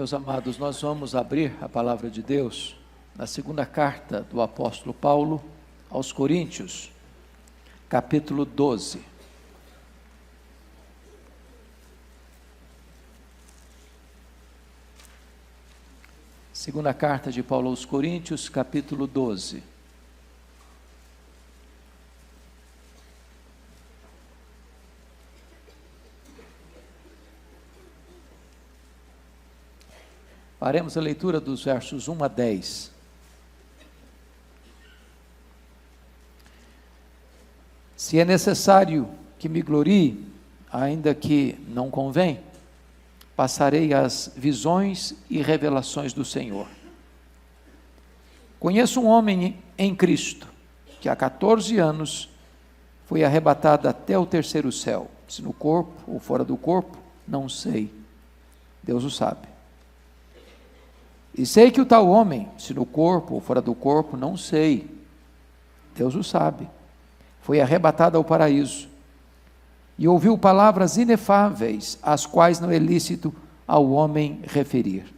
Meus amados, nós vamos abrir a palavra de Deus na segunda carta do apóstolo Paulo aos Coríntios, capítulo 12. Segunda carta de Paulo aos Coríntios, capítulo 12. Faremos a leitura dos versos 1 a 10. Se é necessário que me glorie, ainda que não convém, passarei as visões e revelações do Senhor. Conheço um homem em Cristo, que há 14 anos foi arrebatado até o terceiro céu, se no corpo ou fora do corpo, não sei, Deus o sabe. E sei que o tal homem, se no corpo ou fora do corpo, não sei, Deus o sabe, foi arrebatado ao paraíso, e ouviu palavras inefáveis, as quais não é lícito ao homem referir.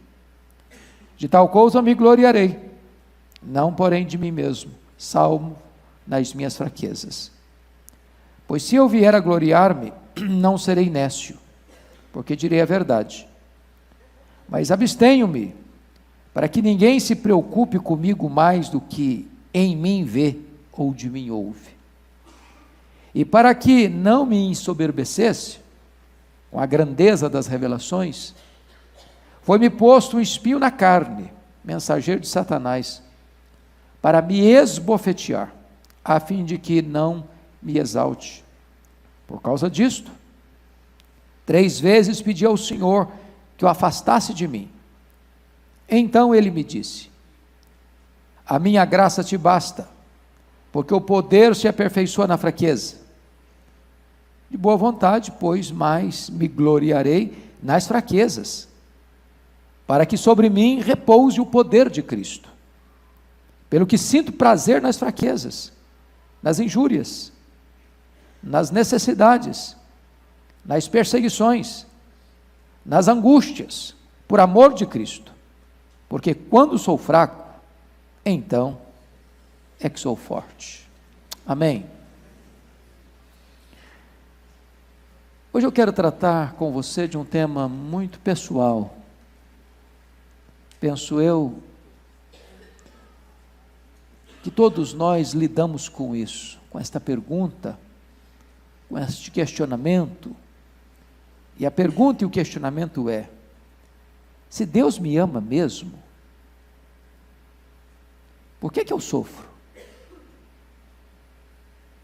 De tal coisa me gloriarei, não porém de mim mesmo, salvo nas minhas fraquezas. Pois se eu vier a gloriar-me, não serei nécio, porque direi a verdade. Mas abstenho-me, para que ninguém se preocupe comigo mais do que em mim vê ou de mim ouve. E para que não me ensoberbecesse com a grandeza das revelações, foi-me posto um espinho na carne, mensageiro de Satanás, para me esbofetear, a fim de que não me exalte. Por causa disto, 3 vezes pedi ao Senhor que o afastasse de mim. Então ele me disse: a minha graça te basta, porque o poder se aperfeiçoa na fraqueza. De boa vontade, pois, mais me gloriarei nas fraquezas, para que sobre mim repouse o poder de Cristo. Pelo que sinto prazer nas fraquezas, nas injúrias, nas necessidades, nas perseguições, nas angústias, por amor de Cristo. Porque quando sou fraco, então é que sou forte. Amém? Hoje eu quero tratar com você de um tema muito pessoal. Penso eu que todos nós lidamos com isso, com esta pergunta, com este questionamento. E a pergunta e o questionamento é: se Deus me ama mesmo, por que eu sofro?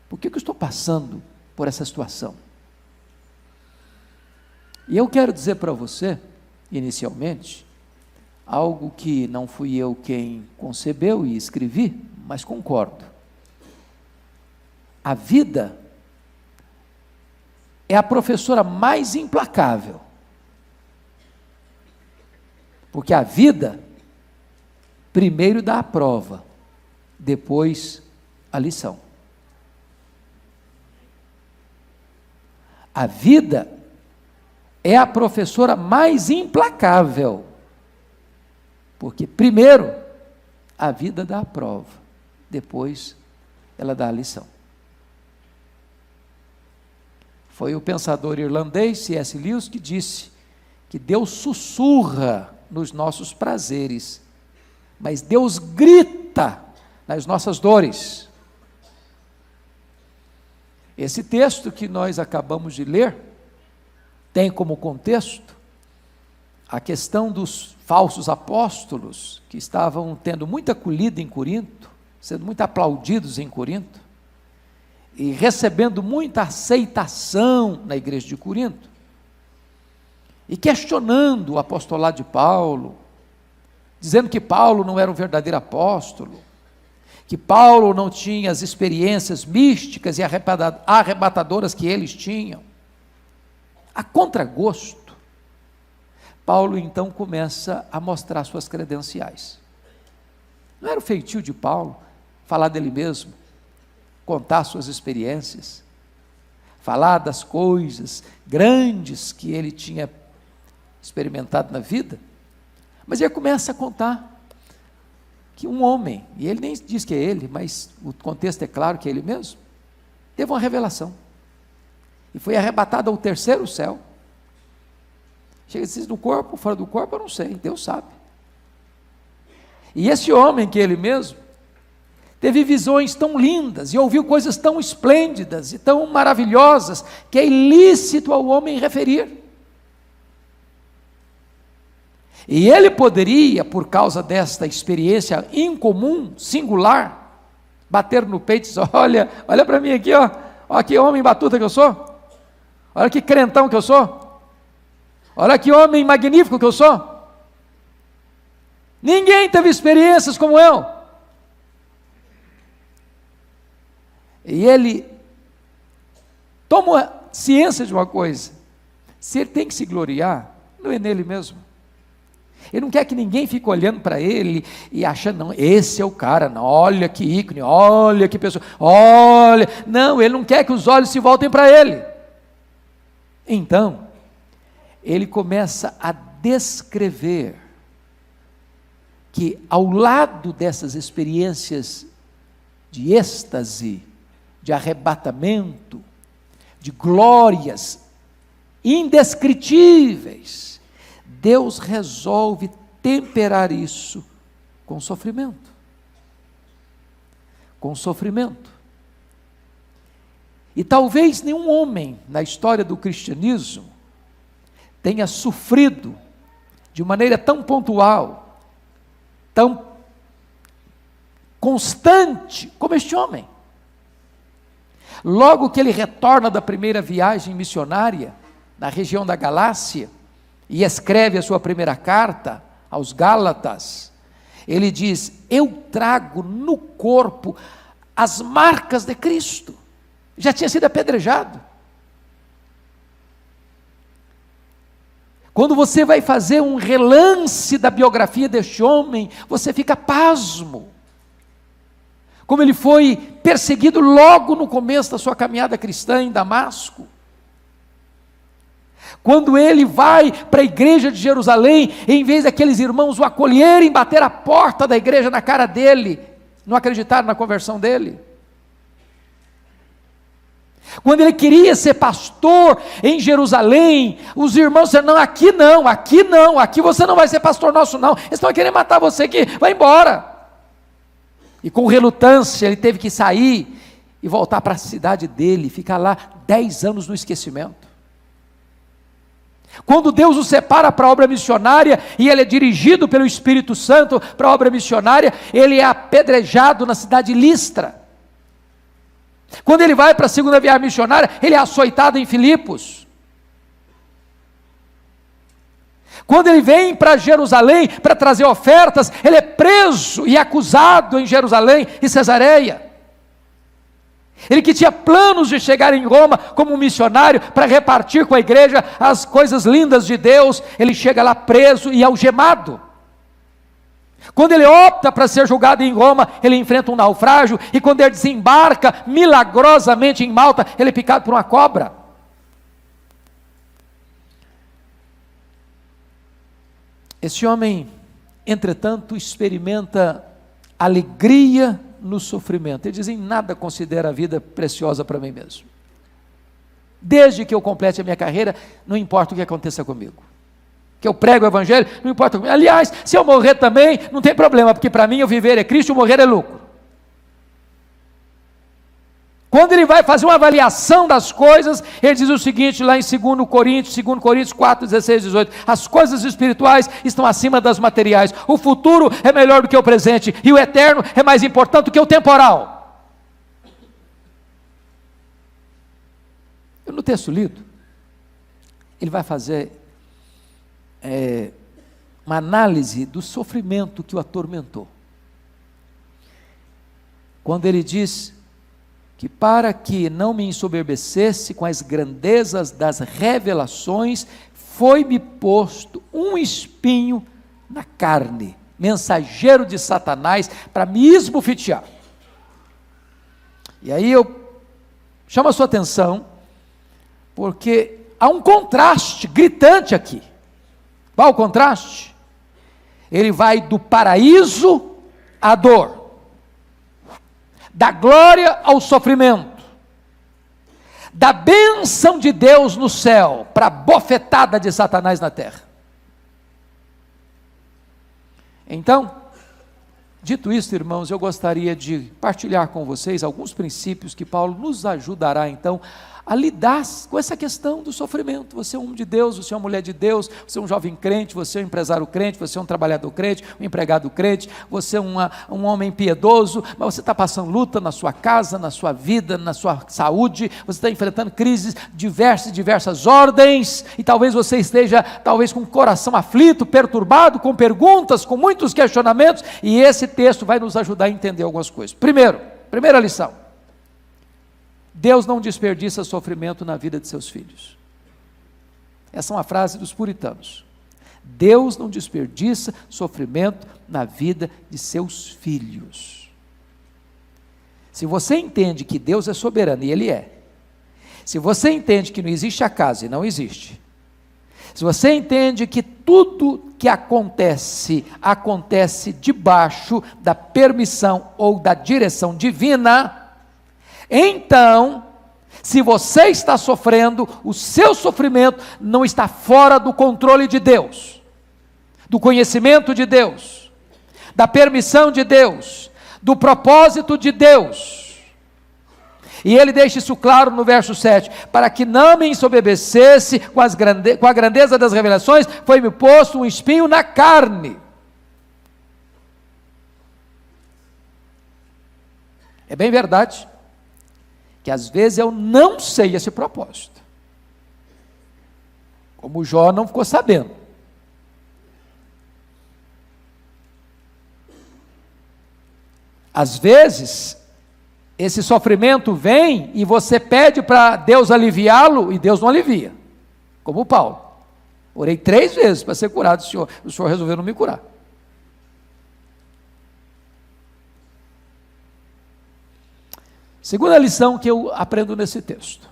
Por que eu estou passando por essa situação? E eu quero dizer para você, inicialmente, algo que não fui eu quem concebeu e escrevi, mas concordo. A vida é a professora mais implacável, porque a vida primeiro dá a prova, depois a lição. A vida é a professora mais implacável, porque primeiro a vida dá a prova, depois ela dá a lição. Foi o pensador irlandês C.S. Lewis que disse que Deus sussurra nos nossos prazeres, mas Deus grita nas nossas dores. Esse texto que nós acabamos de ler tem como contexto a questão dos falsos apóstolos que estavam tendo muita acolhida em Corinto, sendo muito aplaudidos em Corinto e recebendo muita aceitação na igreja de Corinto, e questionando o apostolado de Paulo, dizendo que Paulo não era um verdadeiro apóstolo, que Paulo não tinha as experiências místicas e arrebatadoras que eles tinham. A contragosto, Paulo então começa a mostrar suas credenciais. Não era o feitio de Paulo falar dele mesmo, contar suas experiências, falar das coisas grandes que ele tinha experimentado na vida? Mas ele começa a contar que um homem, e ele nem diz que é ele, mas o contexto é claro que é ele mesmo, teve uma revelação, e foi arrebatado ao terceiro céu. Chega se no corpo, fora do corpo, eu não sei, Deus sabe. E esse homem que ele mesmo, teve visões tão lindas, e ouviu coisas tão esplêndidas, e tão maravilhosas, que é ilícito ao homem referir. E ele poderia, por causa desta experiência incomum, singular, bater no peito e dizer: olha para mim aqui, ó que homem batuta que eu sou, olha que crentão que eu sou, olha que homem magnífico que eu sou. Ninguém teve experiências como eu. E ele toma ciência de uma coisa: se ele tem que se gloriar, não é nele mesmo. Ele não quer que ninguém fique olhando para ele e achando, não, esse é o cara, não, olha que ícone, olha que pessoa, olha. Não, ele não quer que os olhos se voltem para ele. Então, ele começa a descrever que ao lado dessas experiências de êxtase, de arrebatamento, de glórias indescritíveis, Deus resolve temperar isso com sofrimento. Com sofrimento. E talvez nenhum homem na história do cristianismo tenha sofrido de maneira tão pontual, tão constante como este homem. Logo que ele retorna da primeira viagem missionária, na região da Galácia, e escreve a sua primeira carta aos Gálatas, ele diz: eu trago no corpo as marcas de Cristo. Já tinha sido apedrejado. Quando você vai fazer um relance da biografia deste homem, você fica pasmo. Como ele foi perseguido logo no começo da sua caminhada cristã em Damasco. Quando ele vai para a igreja de Jerusalém, em vez daqueles irmãos o acolherem, bater a porta da igreja na cara dele, não acreditaram na conversão dele. Quando ele queria ser pastor em Jerusalém, os irmãos disseram: não, aqui você não vai ser pastor nosso não, eles estão querendo matar você aqui, vai embora. E com relutância ele teve que sair e voltar para a cidade dele, ficar lá 10 anos no esquecimento. Quando Deus o separa para a obra missionária, e ele é dirigido pelo Espírito Santo para a obra missionária, ele é apedrejado na cidade de Listra. Quando ele vai para a segunda viagem missionária, ele é açoitado em Filipos. Quando ele vem para Jerusalém para trazer ofertas, ele é preso e acusado em Jerusalém e Cesareia. Ele que tinha planos de chegar em Roma como um missionário para repartir com a igreja as coisas lindas de Deus, ele chega lá preso e algemado. Quando ele opta para ser julgado em Roma, ele enfrenta um naufrágio, e quando ele desembarca milagrosamente em Malta, ele é picado por uma cobra. Esse homem, entretanto, experimenta alegria no sofrimento. Ele diz: em nada considero a vida preciosa para mim mesmo. Desde que eu complete a minha carreira, não importa o que aconteça comigo. Que eu prego o evangelho, não importa comigo. Aliás, se eu morrer também, não tem problema, porque para mim o viver é Cristo e o morrer é lucro. Quando ele vai fazer uma avaliação das coisas, ele diz o seguinte, lá em 2 Coríntios 4, 16, 18, as coisas espirituais estão acima das materiais, o futuro é melhor do que o presente, e o eterno é mais importante do que o temporal. No texto lido, ele vai fazer uma análise do sofrimento que o atormentou. Quando ele diz que para que não me ensoberbecesse com as grandezas das revelações, foi-me posto um espinho na carne, mensageiro de Satanás, para me esbofetear. E aí eu chamo a sua atenção, porque há um contraste gritante aqui. Qual o contraste? Ele vai do paraíso à dor, da glória ao sofrimento, da bênção de Deus no céu, para a bofetada de Satanás na terra. Então, dito isso, irmãos, eu gostaria de partilhar com vocês alguns princípios que Paulo nos ajudará então a lidar com essa questão do sofrimento. Você é um homem de Deus, você é uma mulher de Deus, você é um jovem crente, você é um empresário crente, você é um trabalhador crente, um empregado crente, você é um homem piedoso, mas você está passando luta na sua casa, na sua vida, na sua saúde, você está enfrentando crises diversas ordens, e talvez você esteja com o coração aflito, perturbado, com perguntas, com muitos questionamentos, e esse texto vai nos ajudar a entender algumas coisas. Primeira lição: Deus não desperdiça sofrimento na vida de seus filhos. Essa é uma frase dos puritanos. Deus não desperdiça sofrimento na vida de seus filhos. Se você entende que Deus é soberano, e Ele é, se você entende que não existe acaso, e não existe, se você entende que tudo que acontece debaixo da permissão ou da direção divina, então, se você está sofrendo, o seu sofrimento não está fora do controle de Deus, do conhecimento de Deus, da permissão de Deus, do propósito de Deus. E ele deixa isso claro no verso 7, para que não me ensoberbecesse com a grandeza das revelações, foi-me posto um espinho na carne. É bem verdade que às vezes eu não sei esse propósito, como Jó não ficou sabendo. Às vezes esse sofrimento vem e você pede para Deus aliviá-lo, e Deus não alivia, como Paulo. Orei 3 vezes para ser curado, o Senhor resolveu não me curar. Segunda lição que eu aprendo nesse texto: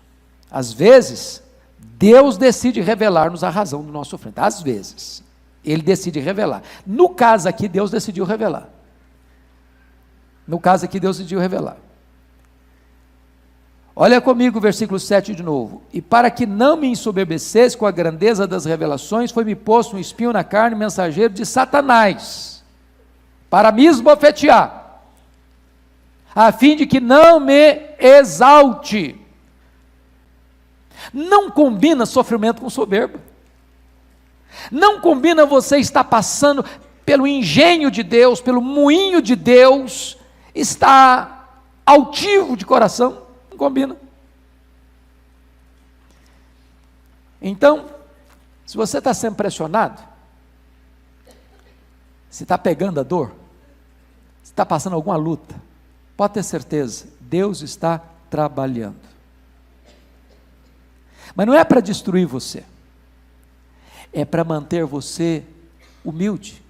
às vezes Deus decide revelar-nos a razão do nosso sofrimento. Às vezes Ele decide revelar. No caso aqui, Deus decidiu revelar. Olha comigo o versículo 7 de novo. E para que não me ensoberbecesse com a grandeza das revelações, foi-me posto um espinho na carne, mensageiro de Satanás, para me esbofetear, a fim de que não me exalte. Não combina sofrimento com soberba. Não combina você estar passando pelo engenho de Deus, pelo moinho de Deus, estar altivo de coração. Não combina. Então, se você está sendo pressionado, se está pegando a dor, se está passando alguma luta, pode ter certeza, Deus está trabalhando. Mas não é para destruir você, é para manter você humilde,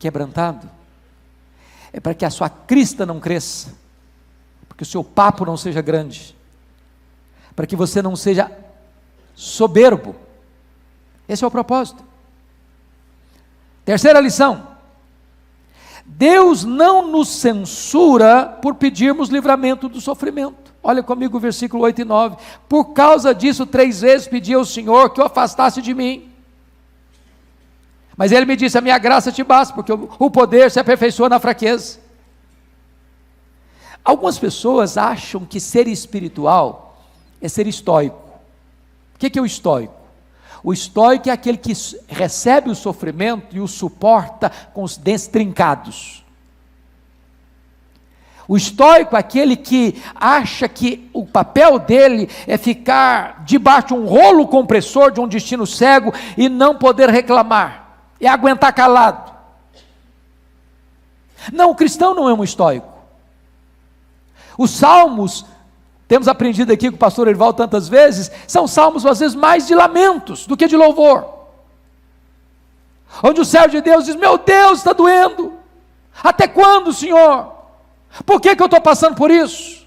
quebrantado, é para que a sua crista não cresça, para que o seu papo não seja grande, para que você não seja soberbo. Esse é o propósito. Terceira lição: Deus não nos censura por pedirmos livramento do sofrimento. Olha comigo o versículo 8 e 9. Por causa disso 3 vezes pedi ao Senhor que o afastasse de mim. Mas Ele me disse: a minha graça te basta, porque o poder se aperfeiçoa na fraqueza. Algumas pessoas acham que ser espiritual é ser estoico. O que é o estoico? O estoico é aquele que recebe o sofrimento e o suporta com os dentes trincados. O estoico é aquele que acha que o papel dele é ficar debaixo de um rolo compressor, de um destino cego, e não poder reclamar, é aguentar calado. Não, o cristão não é um estoico. Os salmos, temos aprendido aqui com o pastor Erival tantas vezes, são salmos às vezes mais de lamentos do que de louvor, onde o servo de Deus diz: meu Deus, está doendo, até quando, Senhor? Por que eu estou passando por isso?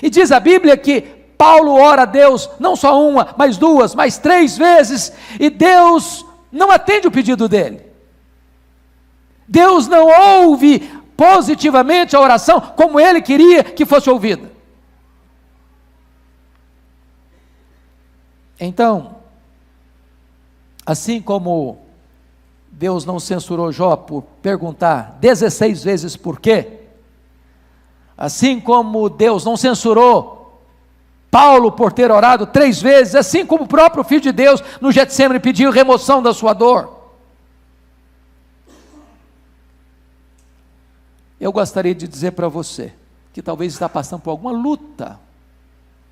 E diz a Bíblia que Paulo ora a Deus, não só uma, mas 2, mas 3 vezes, e Deus não atende o pedido dele. Deus não ouve positivamente a oração como ele queria que fosse ouvida. Então, assim como Deus não censurou Jó por perguntar 16 vezes por quê, assim como Deus não censurou Paulo por ter orado 3 vezes, assim como o próprio Filho de Deus no Getsemane pediu remoção da sua dor. Eu gostaria de dizer para você, que talvez está passando por alguma luta,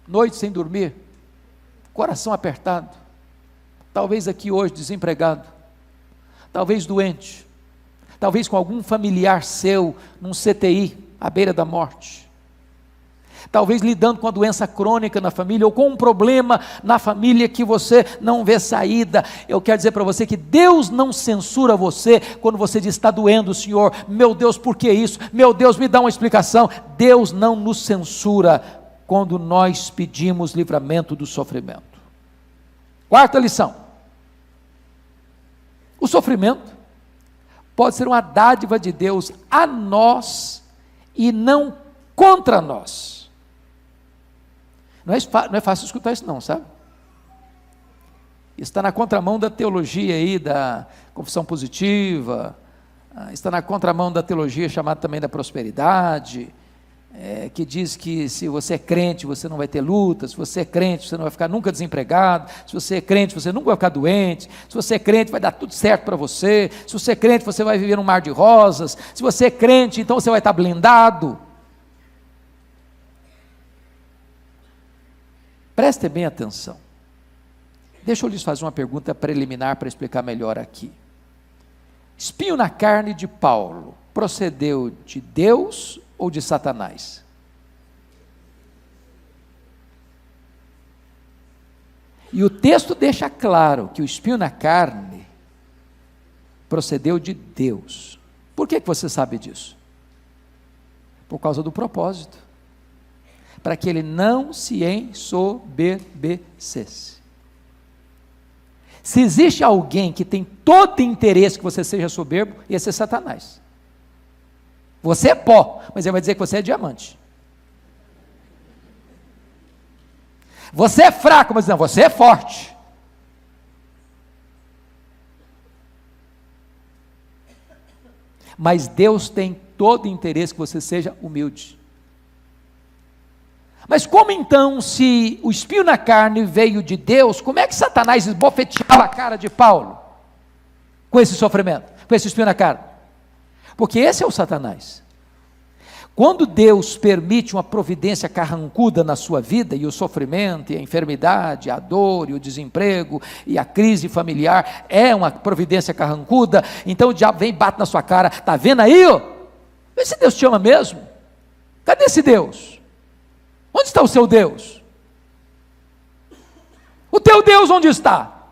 noite sem dormir, coração apertado, talvez aqui hoje desempregado, talvez doente, talvez com algum familiar seu num CTI, à beira da morte, talvez lidando com a doença crônica na família, ou com um problema na família que você não vê saída. Eu quero dizer para você que Deus não censura você quando você diz: está doendo, Senhor, meu Deus, por que isso? Meu Deus, me dá uma explicação. Deus não nos censura quando nós pedimos livramento do sofrimento. Quarta lição: o sofrimento pode ser uma dádiva de Deus a nós e não contra nós. Não é fácil escutar isso não, sabe? Está na contramão da teologia aí, da confissão positiva, está na contramão da teologia chamada também da prosperidade, que diz que se você é crente, você não vai ter luta, se você é crente, você não vai ficar nunca desempregado, se você é crente, você nunca vai ficar doente, se você é crente, vai dar tudo certo para você, se você é crente, você vai viver num mar de rosas, se você é crente, então você vai estar blindado. Prestem bem atenção. Deixa eu lhes fazer uma pergunta preliminar para explicar melhor aqui. Espinho na carne de Paulo procedeu de Deus ou de Satanás? E o texto deixa claro que o espinho na carne procedeu de Deus. Por que você sabe disso? Por causa do propósito. Para que ele não se ensoberbecesse. Se existe alguém que tem todo interesse que você seja soberbo, esse é Satanás. Você é pó, mas ele vai dizer que você é diamante. Você é fraco, mas não, você é forte. Mas Deus tem todo interesse que você seja humilde. Mas como então, se o espinho na carne veio de Deus, como é que Satanás esbofeteava a cara de Paulo com esse sofrimento, com esse espinho na carne? Porque esse é o Satanás. Quando Deus permite uma providência carrancuda na sua vida, e o sofrimento, e a enfermidade, a dor, e o desemprego, e a crise familiar, é uma providência carrancuda, então o diabo vem e bate na sua cara: está vendo aí? Ó? Vê se Deus te ama mesmo. Cadê esse Deus? Onde está o seu Deus? O teu Deus onde está?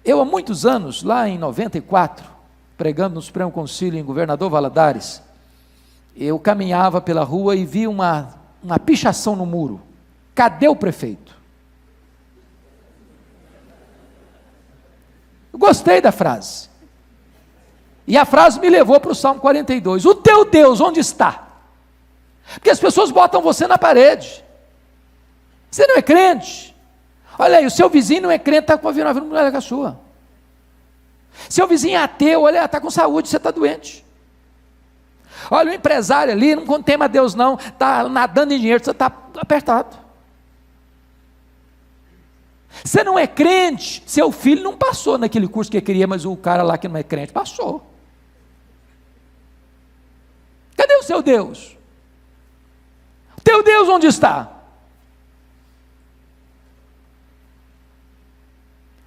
Eu há muitos anos, lá em 94, pregando no Supremo Concílio em Governador Valadares, eu caminhava pela rua e vi uma pichação no muro. Cadê o prefeito? Eu gostei da frase. E a frase me levou para o Salmo 42. O teu Deus onde está? Porque as pessoas botam você na parede. Você não é crente? Olha aí, o seu vizinho não é crente, está com a vida melhor que a sua. Seu vizinho é ateu, olha, está com saúde, você está doente. Olha, o empresário ali não tema Deus não, está nadando em dinheiro, você está apertado. Você não é crente, seu filho não passou naquele curso que queria, mas o cara lá que não é crente passou. Cadê o seu Deus? Teu Deus onde está?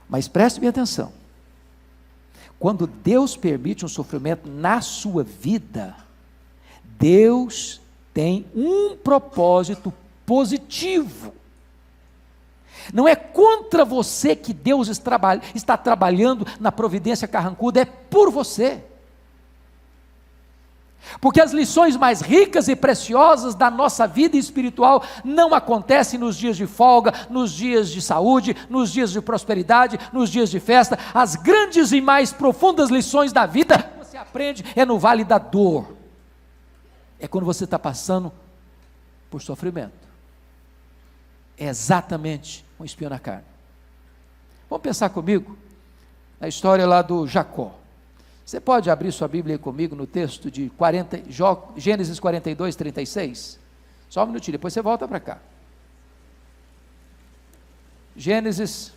Mas preste bem atenção. Quando Deus permite um sofrimento na sua vida, Deus tem um propósito positivo. Não é contra você que Deus está trabalhando na providência carrancuda, é por você. Porque as lições mais ricas e preciosas da nossa vida espiritual não acontecem nos dias de folga, nos dias de saúde, nos dias de prosperidade, nos dias de festa. As grandes e mais profundas lições da vida você aprende é no vale da dor. É quando você está passando por sofrimento. É exatamente um espinho na carne. Vamos pensar comigo na história lá do Jacó. Você pode abrir sua Bíblia aí comigo no texto de Gênesis 42, 36? Só um minutinho, depois você volta para cá. Gênesis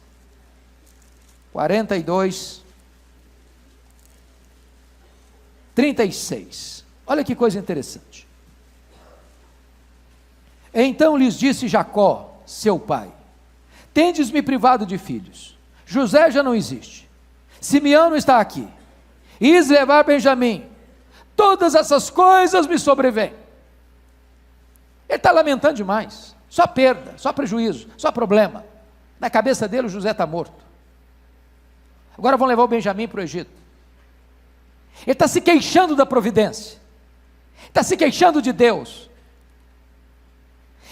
42, 36. Olha que coisa interessante. Então lhes disse Jacó, seu pai: tendes-me privado de filhos. José já não existe. Simeão não está aqui. Is levar Benjamim. Todas essas coisas me sobrevêm. Ele está lamentando demais. Só perda, só prejuízo, só problema. Na cabeça dele o José está morto. Agora vão levar o Benjamim para o Egito. Ele está se queixando da providência. Está se queixando de Deus.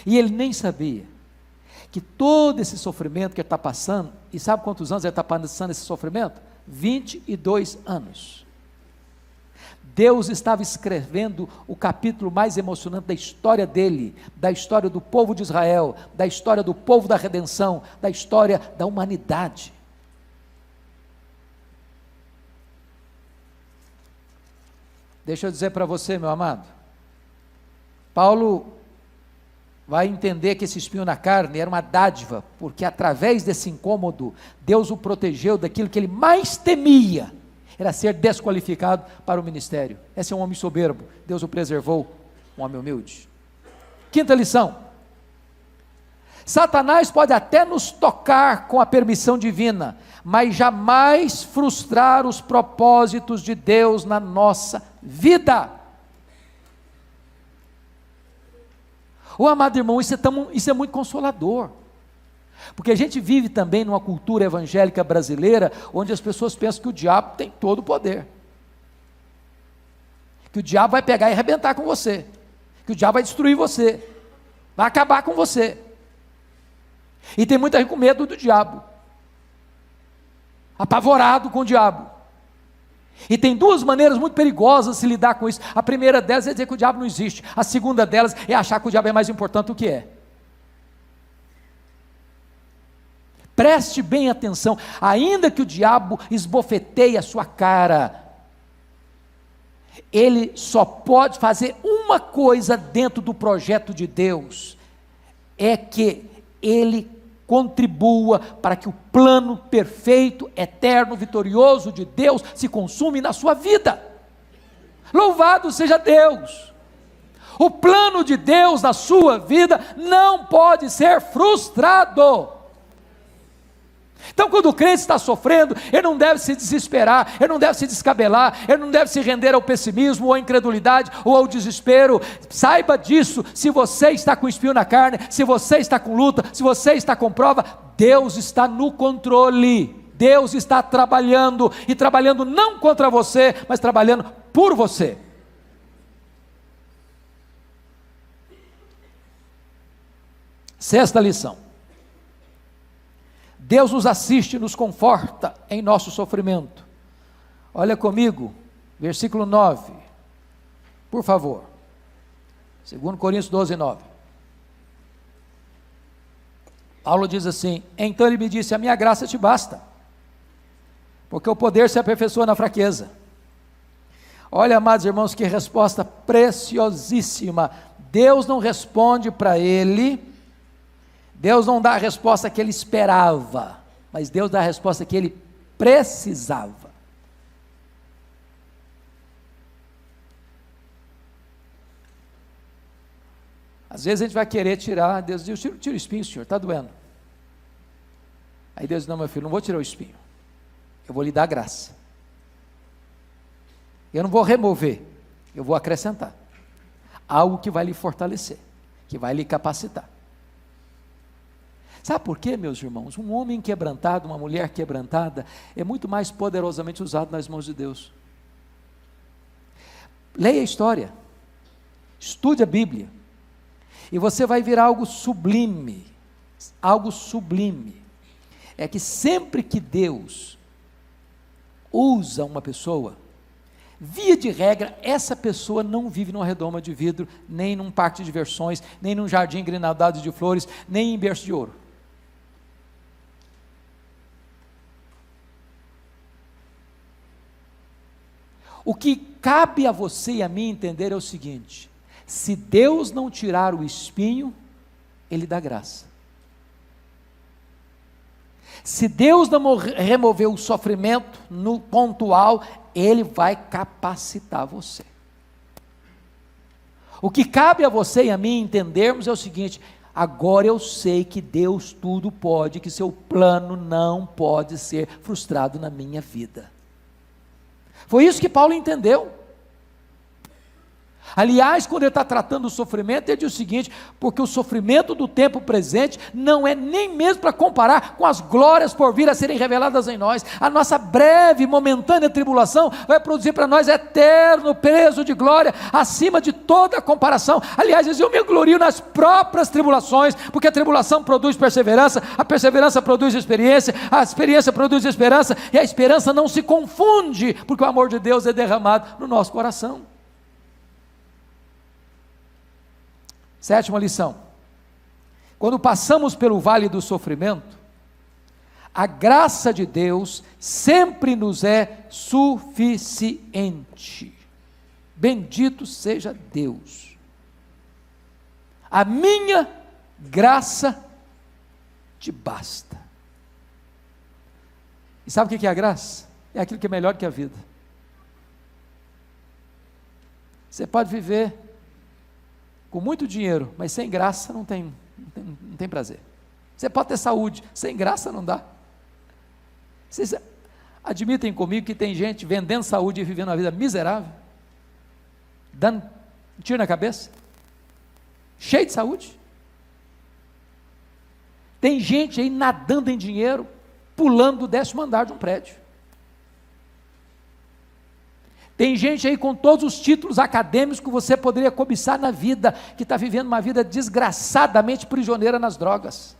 E ele nem sabia que todo esse sofrimento que ele está passando, e sabe quantos anos ele está passando esse sofrimento? 22 anos. Deus estava escrevendo o capítulo mais emocionante da história dele, da história do povo de Israel, da história do povo da redenção, da história da humanidade. Deixa eu dizer para você, meu amado, Paulo vai entender que esse espinho na carne era uma dádiva, porque através desse incômodo, Deus o protegeu daquilo que ele mais temia, era ser desqualificado para o ministério. Esse é um homem soberbo, Deus o preservou, um homem humilde. Quinta lição: Satanás pode até nos tocar com a permissão divina, mas jamais frustrar os propósitos de Deus na nossa vida. Amado irmão, isso é muito consolador, porque a gente vive também numa cultura evangélica brasileira, onde as pessoas pensam que o diabo tem todo o poder, que o diabo vai pegar e arrebentar com você, que o diabo vai destruir você, vai acabar com você, e tem muita gente com medo do diabo, apavorado com o diabo. E tem duas maneiras muito perigosas de se lidar com isso. A primeira delas é dizer que o diabo não existe. A segunda delas é achar que o diabo é mais importante do que é. Preste bem atenção. Ainda que o diabo esbofeteie a sua cara, ele só pode fazer uma coisa dentro do projeto de Deus, é que ele contribua para que o plano perfeito, eterno, vitorioso de Deus se consume na sua vida. Louvado seja Deus! O plano de Deus na sua vida não pode ser frustrado. Então, quando o crente está sofrendo, ele não deve se desesperar, ele não deve se descabelar, ele não deve se render ao pessimismo, ou à incredulidade, ou ao desespero. Saiba disso. Se você está com espinho na carne, se você está com luta, se você está com prova, Deus está no controle. Deus está trabalhando, e trabalhando não contra você, mas trabalhando por você. Sexta lição: Deus nos assiste e nos conforta em nosso sofrimento. Olha comigo, versículo 9, por favor, 2 Coríntios 12, 9. Paulo diz assim: então ele me disse, a minha graça te basta, porque o poder se aperfeiçoa na fraqueza. Olha, amados irmãos, que resposta preciosíssima. Deus não responde para ele, Deus não dá a resposta que ele esperava, mas Deus dá a resposta que ele precisava. Às vezes a gente vai querer tirar, Deus diz, tira o espinho, senhor, está doendo. Aí Deus diz, não, meu filho, não vou tirar o espinho, eu vou lhe dar graça. Eu não vou remover, eu vou acrescentar algo que vai lhe fortalecer, que vai lhe capacitar. Sabe por quê, meus irmãos? Um homem quebrantado, uma mulher quebrantada, é muito mais poderosamente usado nas mãos de Deus. Leia a história, estude a Bíblia, e você vai ver algo sublime. Algo sublime é que sempre que Deus usa uma pessoa, via de regra, essa pessoa não vive numa redoma de vidro, nem num parque de diversões, nem num jardim grinaldado de flores, nem em berço de ouro. O que cabe a você e a mim entender é o seguinte: se Deus não tirar o espinho, Ele dá graça. Se Deus não remover o sofrimento no pontual, Ele vai capacitar você. O que cabe a você e a mim entendermos é o seguinte: agora eu sei que Deus tudo pode, que seu plano não pode ser frustrado na minha vida. Foi isso que Paulo entendeu. Aliás, quando ele está tratando do sofrimento, ele diz o seguinte: porque o sofrimento do tempo presente não é nem mesmo para comparar com as glórias por vir a serem reveladas em nós. A nossa breve, momentânea tribulação vai produzir para nós eterno peso de glória, acima de toda comparação. Aliás, eu me glorio nas próprias tribulações, porque a tribulação produz perseverança, a perseverança produz experiência, a experiência produz esperança, e a esperança não se confunde, porque o amor de Deus é derramado no nosso coração. Sétima lição: quando passamos pelo vale do sofrimento, a graça de Deus sempre nos é suficiente. Bendito seja Deus. A minha graça te basta. E sabe o que é a graça? É aquilo que é melhor que a vida. Você pode viver com muito dinheiro, mas sem graça não tem prazer. Você pode ter saúde, sem graça não dá. Vocês admitem comigo que tem gente vendendo saúde e vivendo uma vida miserável, dando tiro na cabeça, cheio de saúde? Tem gente aí nadando em dinheiro, pulando do 10º andar de um prédio. Tem gente aí com todos os títulos acadêmicos que você poderia cobiçar na vida, que está vivendo uma vida desgraçadamente prisioneira nas drogas.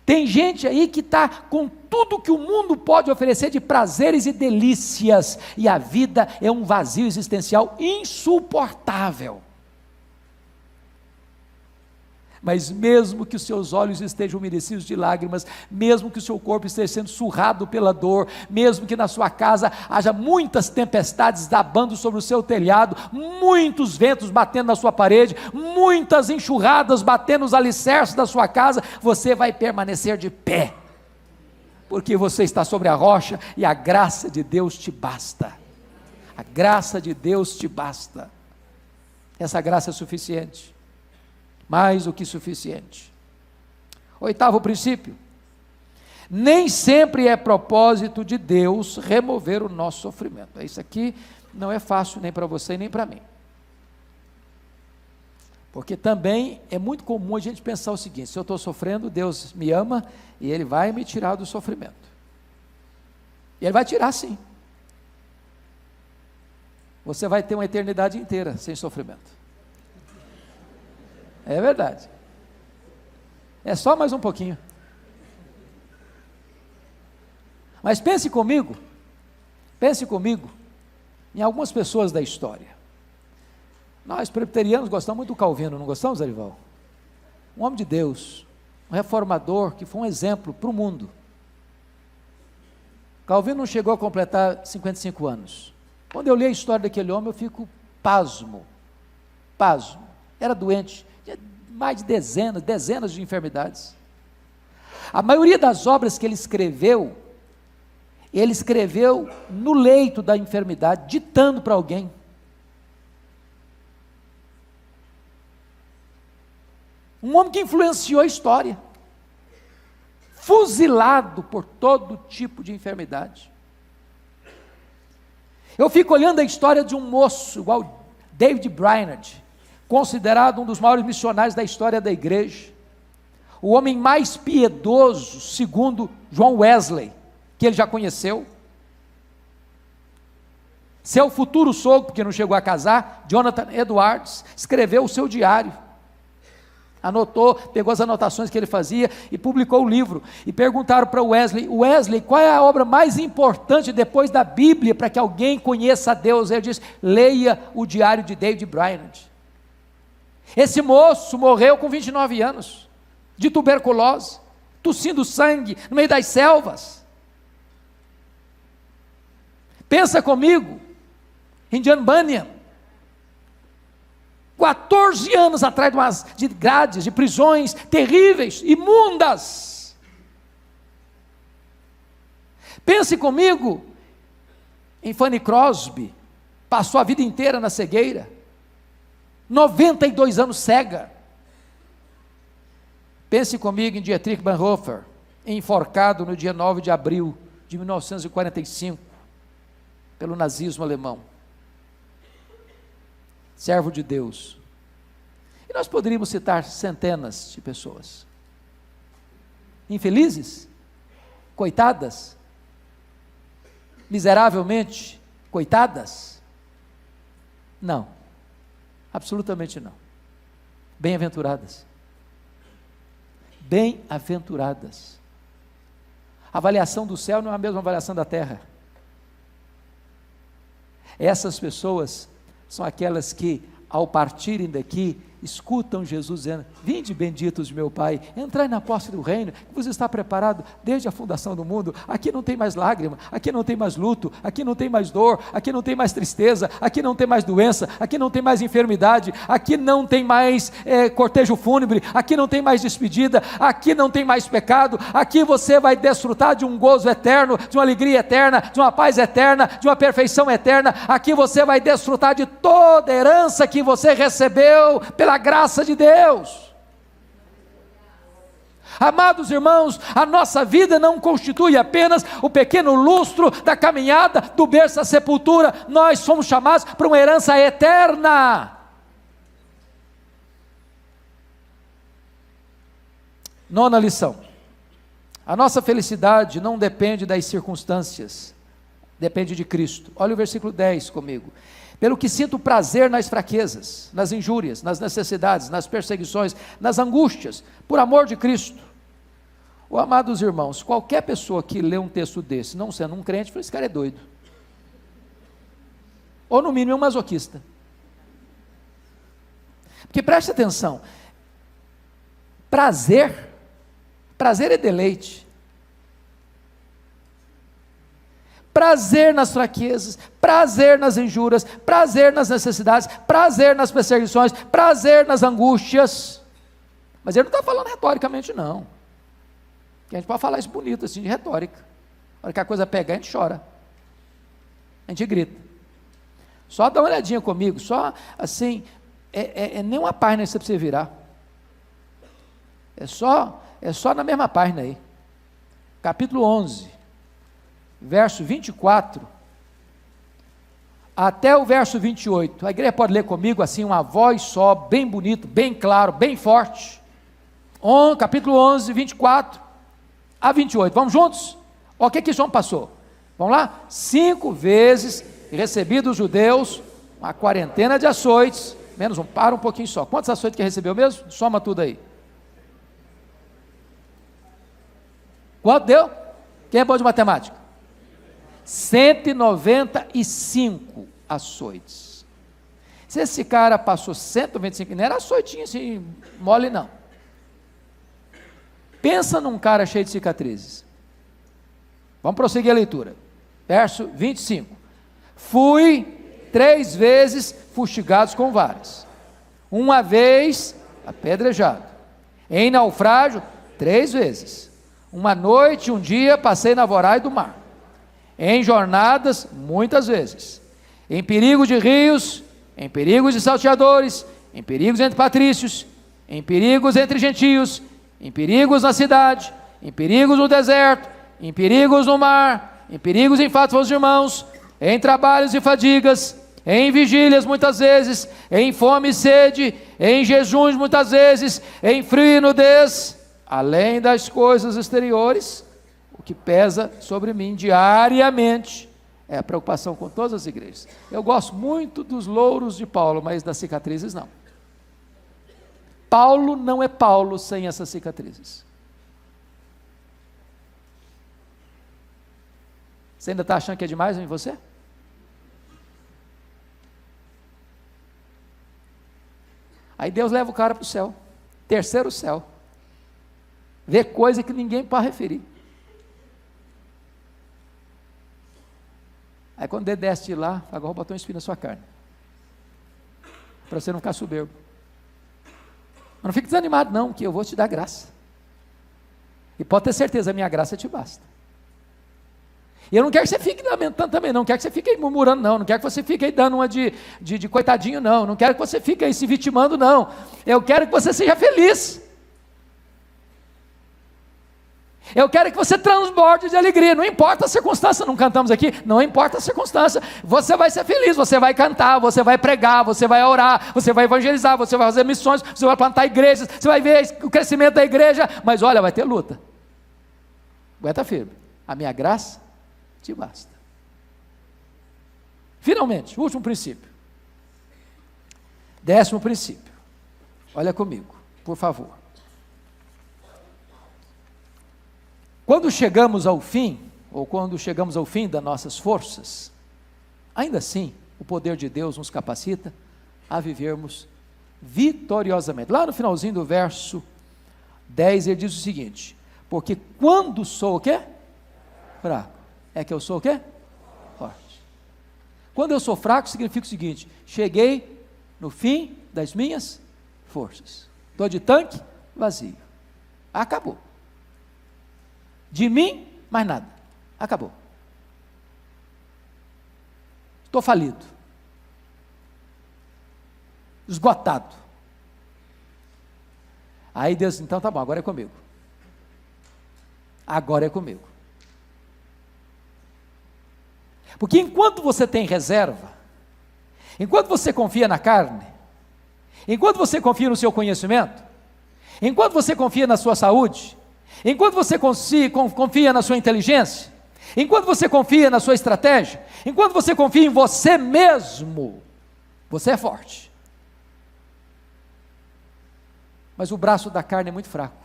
Tem gente aí que está com tudo que o mundo pode oferecer de prazeres e delícias, e a vida é um vazio existencial insuportável. Mas mesmo que os seus olhos estejam umedecidos de lágrimas, mesmo que o seu corpo esteja sendo surrado pela dor, mesmo que na sua casa haja muitas tempestades abando sobre o seu telhado, muitos ventos batendo na sua parede, muitas enxurradas batendo nos alicerces da sua casa, você vai permanecer de pé, porque você está sobre a rocha e a graça de Deus te basta. A graça de Deus te basta. Essa graça é suficiente. Mais do que suficiente. 8º princípio: nem sempre é propósito de Deus remover o nosso sofrimento. Isso aqui não é fácil nem para você nem para mim, porque também é muito comum a gente pensar o seguinte: se eu estou sofrendo, Deus me ama e Ele vai me tirar do sofrimento. E Ele vai tirar, sim. Você vai ter uma eternidade inteira sem sofrimento. É verdade. É só mais um pouquinho. Mas pense comigo em algumas pessoas da história. Nós presbiterianos gostamos muito do Calvino, não gostamos, Arival? Um homem de Deus, um reformador que foi um exemplo para o mundo. Calvino não chegou a completar 55 anos. Quando eu li a história daquele homem, eu fico pasmo. Era doente, tinha mais de dezenas de enfermidades. A maioria das obras que ele escreveu no leito da enfermidade, ditando para alguém. Um homem que influenciou a história, fuzilado por todo tipo de enfermidade. Eu fico olhando a história de um moço, igual David Brainerd, considerado um dos maiores missionários da história da igreja, o homem mais piedoso, segundo John Wesley, que ele já conheceu. Seu futuro sogro, porque não chegou a casar, Jonathan Edwards, escreveu o seu diário. Anotou, pegou as anotações que ele fazia e publicou o livro. E perguntaram para Wesley, qual é a obra mais importante depois da Bíblia para que alguém conheça a Deus? Ele disse: leia o diário de David Brainerd. Esse moço morreu com 29 anos, de tuberculose, tossindo sangue no meio das selvas. Pensa comigo em John Bunyan, 14 anos atrás de grades, de prisões terríveis, imundas. Pense comigo em Fanny Crosby, passou a vida inteira na cegueira, 92 anos cega. Pense comigo em Dietrich Bonhoeffer, enforcado no dia 9 de abril de 1945, pelo nazismo alemão. Servo de Deus. E nós poderíamos citar centenas de pessoas. Infelizes? Coitadas? Miseravelmente coitadas? Não. Absolutamente não. Bem-aventuradas. Bem-aventuradas. A avaliação do céu não é a mesma avaliação da terra. Essas pessoas são aquelas que, ao partirem daqui, escutam Jesus dizendo: vinde benditos de meu Pai, entrai na posse do reino, que vos está preparado desde a fundação do mundo. Aqui não tem mais lágrima, aqui não tem mais luto, aqui não tem mais dor, aqui não tem mais tristeza, aqui não tem mais doença, aqui não tem mais enfermidade, aqui não tem mais cortejo fúnebre, aqui não tem mais despedida, aqui não tem mais pecado, aqui você vai desfrutar de um gozo eterno, de uma alegria eterna, de uma paz eterna, de uma perfeição eterna. Aqui você vai desfrutar de toda a herança que você recebeu pela graça de Deus. Amados irmãos, a nossa vida não constitui apenas o pequeno lustro da caminhada do berço à sepultura. Nós somos chamados para uma herança eterna. Nona lição: a nossa felicidade não depende das circunstâncias, depende de Cristo. Olha o versículo 10 comigo. Pelo que sinto prazer nas fraquezas, nas injúrias, nas necessidades, nas perseguições, nas angústias, por amor de Cristo. Amados irmãos, qualquer pessoa que lê um texto desse, não sendo um crente, fala: esse cara é doido. Ou no mínimo é um masoquista. Porque preste atenção, prazer é deleite. Prazer nas fraquezas, prazer nas injúrias, prazer nas necessidades, prazer nas perseguições, prazer nas angústias. Mas ele não está falando retoricamente, não. Porque a gente pode falar isso bonito, assim, de retórica. Na hora que a coisa pegar, a gente chora, a gente grita. Só dá uma olhadinha comigo, só assim, nem uma página aí para você virar. É só na mesma página aí. Capítulo 11. Verso 24, até o verso 28, a igreja pode ler comigo assim, uma voz só, bem bonito, bem claro, bem forte, capítulo 11, 24 a 28, vamos juntos? O que João passou? Vamos lá? 5 vezes recebi dos judeus uma quarentena de açoites, menos para um pouquinho só, quantos açoites que recebeu mesmo? Soma tudo aí. Quanto deu? Quem é bom de matemática? 195 açoites. Se esse cara passou 195, não era açoitinho assim, mole não. Pensa num cara cheio de cicatrizes. Vamos prosseguir a leitura. Verso 25. Fui 3 vezes fustigados com varas, uma vez apedrejado, em naufrágio 3 vezes, uma noite e um dia passei na voragem do mar, em jornadas muitas vezes, em perigo de rios, em perigos de salteadores, em perigos entre patrícios, em perigos entre gentios, em perigos na cidade, em perigos no deserto, em perigos no mar, em perigos em fatos de irmãos, em trabalhos e fadigas, em vigílias muitas vezes, em fome e sede, em jejuns muitas vezes, em frio e nudez, além das coisas exteriores, o que pesa sobre mim diariamente É a preocupação com todas as igrejas. Eu gosto muito dos louros de Paulo, mas das cicatrizes não. Paulo não é Paulo sem essas cicatrizes. Você ainda está achando que é demais em você? Aí Deus leva o cara para o céu, terceiro céu, vê coisa que ninguém pode referir. Aí quando ele desce de lá, agora botou um espinho na sua carne, para você não ficar soberbo. Mas não fique desanimado não, que eu vou te dar graça, e pode ter certeza, a minha graça te basta. E eu não quero que você fique lamentando também, não quero que você fique aí murmurando, não quero que você fique aí dando uma de coitadinho, não quero que você fique aí se vitimando, não. Eu quero que você seja feliz. Eu quero que você transborde de alegria, não importa a circunstância, não cantamos aqui, não importa a circunstância, você vai ser feliz, você vai cantar, você vai pregar, você vai orar, você vai evangelizar, você vai fazer missões, você vai plantar igrejas, você vai ver o crescimento da igreja, mas olha, vai ter luta. Aguenta firme, a minha graça te basta. Finalmente, último princípio. 10º princípio. Olha comigo, por favor. Quando chegamos ao fim, ou quando chegamos ao fim das nossas forças, ainda assim, o poder de Deus nos capacita a vivermos vitoriosamente. Lá no finalzinho do verso 10, ele diz o seguinte: porque quando sou o quê? Fraco. É que eu sou o quê? Forte. Quando eu sou fraco, significa o seguinte: cheguei no fim das minhas forças. Estou de tanque vazio. Acabou. De mim, mais nada. Acabou. Estou falido. Esgotado. Aí Deus, então tá bom, agora é comigo. Agora é comigo. Porque enquanto você tem reserva, enquanto você confia na carne, enquanto você confia no seu conhecimento, enquanto você confia na sua saúde, enquanto você confia na sua inteligência, enquanto você confia na sua estratégia, enquanto você confia em você mesmo, você é forte. Mas o braço da carne é muito fraco.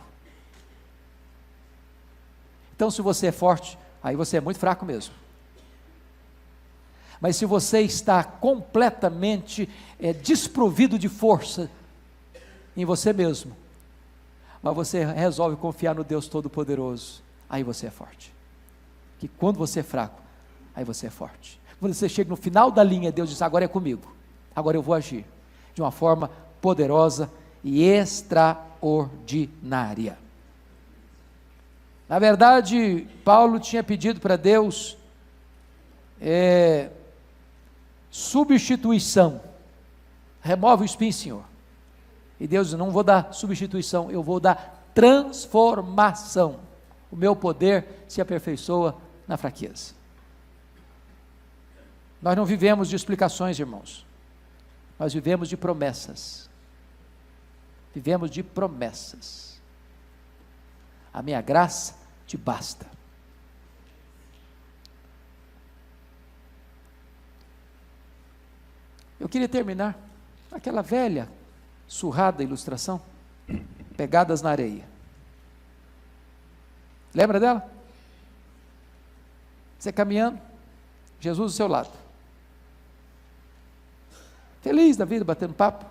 Então, se você é forte, aí você é muito fraco mesmo. Mas se você está completamente desprovido de força em você mesmo, mas você resolve confiar no Deus Todo-Poderoso, aí você é forte. Que quando você é fraco, aí você é forte. Quando você chega no final da linha, Deus diz: agora é comigo, agora eu vou agir de uma forma poderosa e extraordinária. Na verdade, Paulo tinha pedido para Deus substituição. Remove o espinho, Senhor. E Deus diz: não vou dar substituição, eu vou dar transformação. O meu poder se aperfeiçoa na fraqueza. Nós não vivemos de explicações, irmãos. Nós vivemos de promessas. Vivemos de promessas. A minha graça te basta. Eu queria terminar aquela velha, surrada ilustração, pegadas na areia. Lembra dela? Você caminhando, Jesus do seu lado, feliz da vida, batendo papo.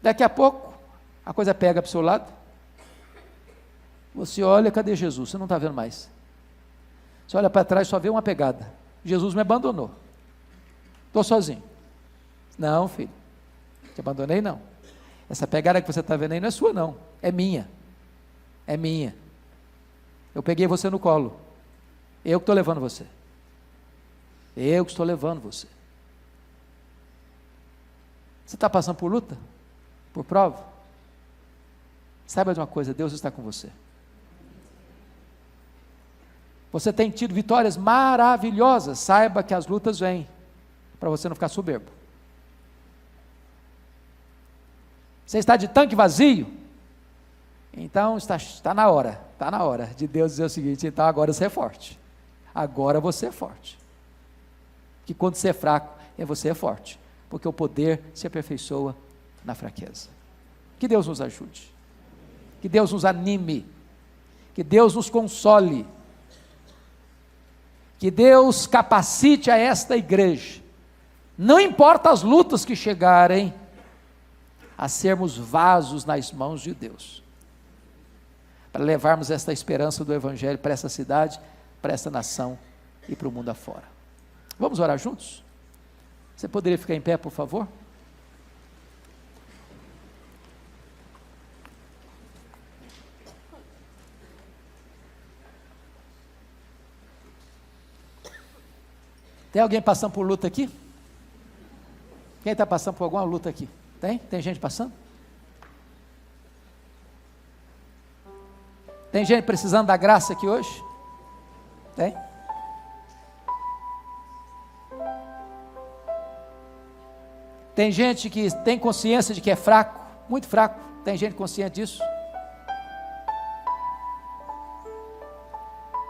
Daqui a pouco, a coisa pega para o seu lado, você olha, cadê Jesus? Você não está vendo mais. Você olha para trás, só vê uma pegada. Jesus me abandonou. Estou sozinho. Não, filho, te abandonei não. Essa pegada que você está vendo aí não é sua não, é minha. É minha. Eu peguei você no colo. Eu que estou levando você. Eu que estou levando você. Você está passando por luta? Por prova? Saiba de uma coisa, Deus está com você. Você tem tido vitórias maravilhosas, saiba que as lutas vêm, para você não ficar soberbo. Você está de tanque vazio? Então está na hora de Deus dizer o seguinte: então agora você é forte, Agora você é forte. Que quando você é fraco, você é forte. Porque o poder se aperfeiçoa na fraqueza. Que Deus nos ajude. Que Deus nos anime. Que Deus nos console. Que Deus capacite a esta igreja, não importa as lutas que chegarem, a sermos vasos nas mãos de Deus, para levarmos esta esperança do Evangelho para essa cidade, para essa nação e para o mundo afora. Vamos orar juntos? Você poderia ficar em pé, por favor? Tem alguém passando por luta aqui? Quem está passando por alguma luta aqui? Tem? Tem gente passando? Tem gente precisando da graça aqui hoje? Tem? Tem gente que tem consciência de que é fraco, muito fraco. Tem gente consciente disso?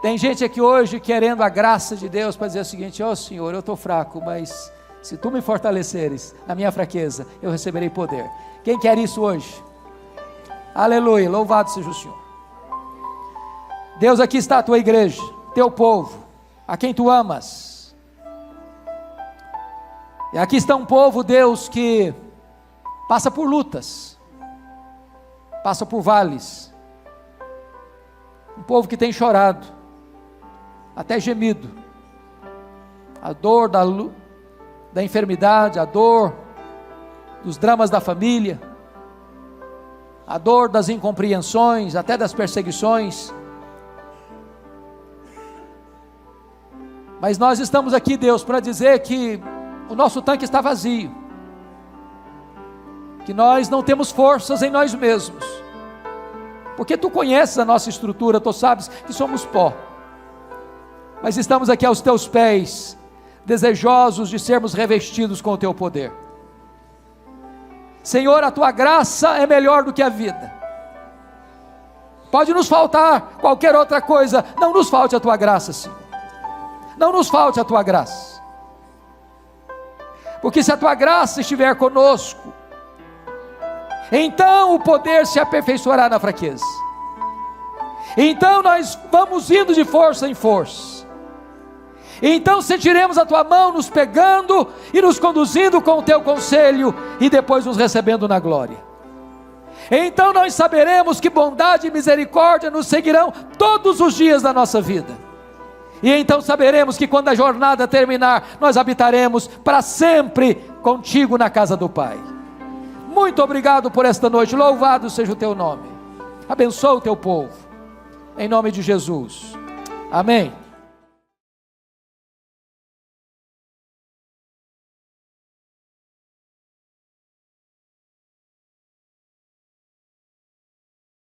Tem gente aqui hoje querendo a graça de Deus para dizer o seguinte: ó Senhor, eu estou fraco, mas se Tu me fortaleceres na minha fraqueza, eu receberei poder. Quem quer isso hoje? Aleluia, louvado seja o Senhor. Deus, aqui está a Tua igreja, Teu povo, a quem Tu amas. E aqui está um povo, Deus, que passa por lutas, passa por vales, um povo que tem chorado, até gemido, a dor da enfermidade, a dor dos dramas da família, a dor das incompreensões, até das perseguições. Mas nós estamos aqui, Deus, para dizer que o nosso tanque está vazio, que nós não temos forças em nós mesmos, porque Tu conheces a nossa estrutura, Tu sabes que somos pó. Mas estamos aqui aos Teus pés, desejosos de sermos revestidos com o Teu poder. Senhor, a Tua graça é melhor do que a vida. Pode nos faltar qualquer outra coisa, não nos falte a Tua graça, Senhor. Não nos falte a Tua graça. Porque se a Tua graça estiver conosco, então o poder se aperfeiçoará na fraqueza. Então nós vamos indo de força em força. Então sentiremos a Tua mão nos pegando e nos conduzindo com o Teu conselho, e depois nos recebendo na glória. Então nós saberemos que bondade e misericórdia nos seguirão todos os dias da nossa vida. E então saberemos que quando a jornada terminar, nós habitaremos para sempre contigo na casa do Pai. Muito obrigado por esta noite, louvado seja o Teu nome. Abençoa o Teu povo, em nome de Jesus, amém.